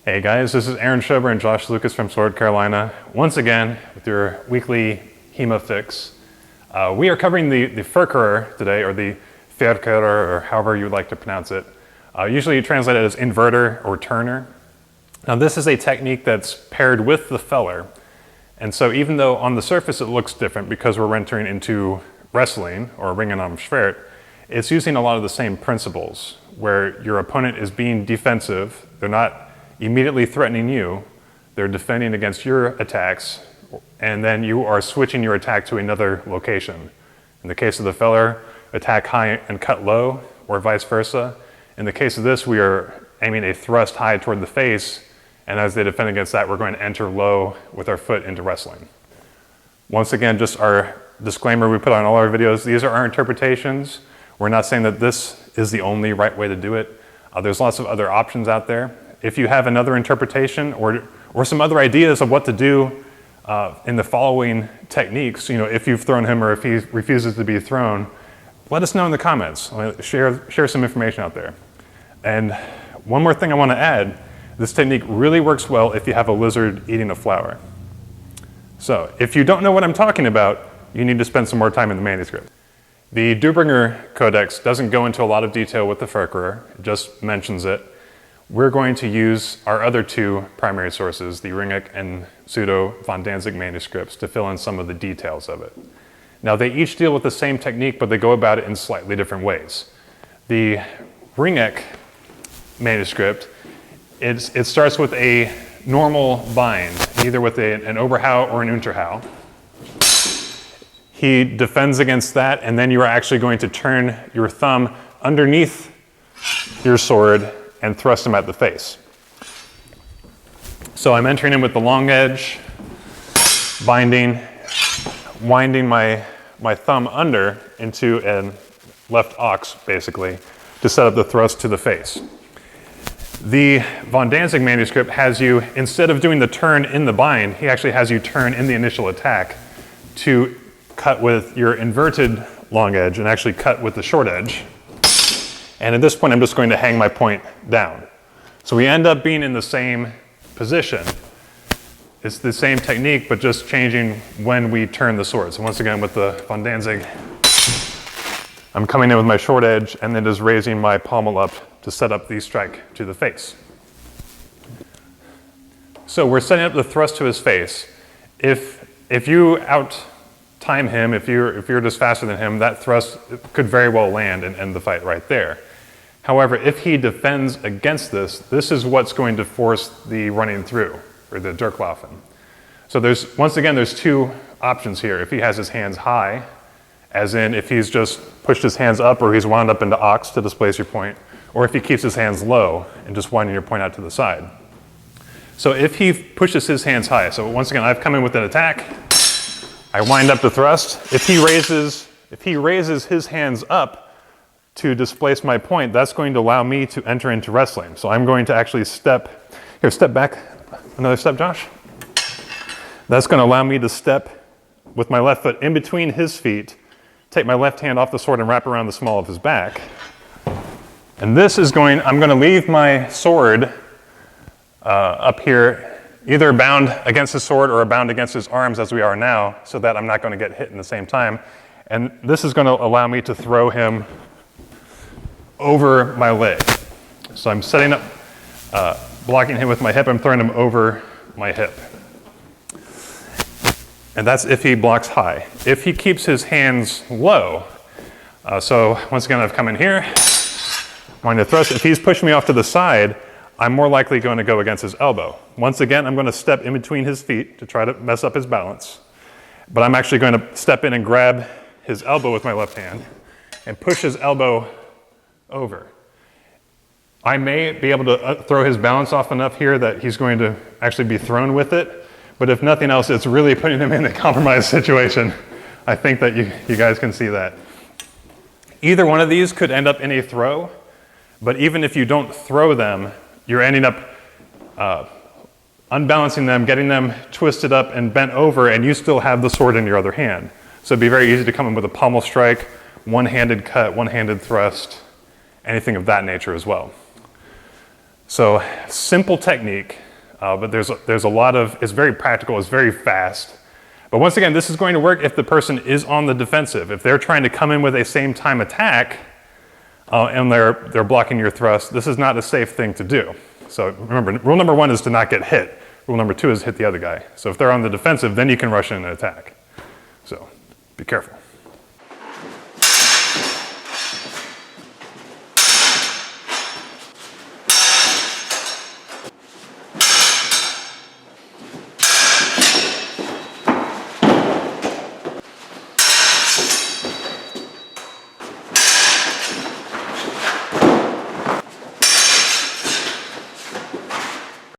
Hey guys, this is Aaron Schober and Josh Lucas from Sword, Carolina, once again with your weekly HEMA fix. We are covering the Verkerer today, or the Verkerer, or however you would like to pronounce it. Usually you translate it as inverter or turner. Now this is a technique that's paired with the feller, and so even though on the surface it looks different because we're entering into wrestling or ringen am Schwert, it's using a lot of the same principles where your opponent is being defensive. They're not immediately threatening you, they're defending against your attacks, and then you are switching your attack to another location. In the case of the feller, attack high and cut low, or vice versa. In the case of this, we are aiming a thrust high toward the face, and as they defend against that, we're going to enter low with our foot into wrestling. Once again, just our disclaimer we put on all our videos, these are our interpretations. We're not saying that this is the only right way to do it. There's lots of other options out there. If you have another interpretation or some other ideas of what to do in the following techniques, if you've thrown him or if he refuses to be thrown, let us know in the comments. Share some information out there. And one more thing I want to add, this technique really works well if you have a lizard eating a flower. So if you don't know what I'm talking about, you need to spend some more time in the manuscript. The Dubringer Codex doesn't go into a lot of detail with the Verkerer, it just mentions it. We're going to use our other two primary sources, the Ringek and Pseudo von Danzig manuscripts, to fill in some of the details of it. Now they each deal with the same technique, but they go about it in slightly different ways. The Ringek manuscript, it starts with a normal bind, either with an Oberhau or an Unterhau. He defends against that, and then you are actually going to turn your thumb underneath your sword and thrust him at the face. So I'm entering in with the long edge, binding, winding my thumb under into a left ox, basically, to set up the thrust to the face. The von Danzig manuscript has you, instead of doing the turn in the bind, he actually has you turn in the initial attack to cut with your inverted long edge and actually cut with the short edge. And at this point, I'm just going to hang my point down. So we end up being in the same position. It's the same technique, but just changing when we turn the sword. So once again, with the von Danzig, I'm coming in with my short edge and then just raising my pommel up to set up the strike to the face. So we're setting up the thrust to his face. If you out-time him, if you're just faster than him, that thrust could very well land and end the fight right there. However, if he defends against this is what's going to force the running through, or the Durchlaufen. So once again, there's two options here. If he has his hands high, as in if he's just pushed his hands up or he's wound up into ox to displace your point, or if he keeps his hands low and just winding your point out to the side. So if he pushes his hands high, so once again, I've come in with an attack, I wind up to thrust. If he raises his hands up to displace my point, that's going to allow me to enter into wrestling. So I'm going to actually step back, another step, Josh. That's going to allow me to step with my left foot in between his feet, take my left hand off the sword and wrap around the small of his back. And I'm going to leave my sword up here, either bound against his sword or bound against his arms as we are now, so that I'm not going to get hit in the same time. And this is going to allow me to throw him over my leg. So I'm setting up, blocking him with my hip, I'm throwing him over my hip. And that's if he blocks high. If he keeps his hands low, so once again I've come in here, wanting to thrust. If he's pushing me off to the side, I'm more likely going to go against his elbow. Once again, I'm going to step in between his feet to try to mess up his balance. But I'm actually going to step in and grab his elbow with my left hand and push his elbow over. I may be able to throw his balance off enough here that he's going to actually be thrown with it, but if nothing else, it's really putting him in a compromised situation. I think that you guys can see that. Either one of these could end up in a throw, but even if you don't throw them, you're ending up unbalancing them, getting them twisted up and bent over, and you still have the sword in your other hand. So it'd be very easy to come in with a pommel strike, one-handed cut, one-handed thrust, anything of that nature as well. So simple technique, but there's a lot of, it's very practical, it's very fast. But once again, this is going to work if the person is on the defensive. If they're trying to come in with a same time attack and they're blocking your thrust, this is not a safe thing to do. So remember, rule number 1 is to not get hit. Rule number 2 is hit the other guy. So if they're on the defensive, then you can rush in and attack. So be careful.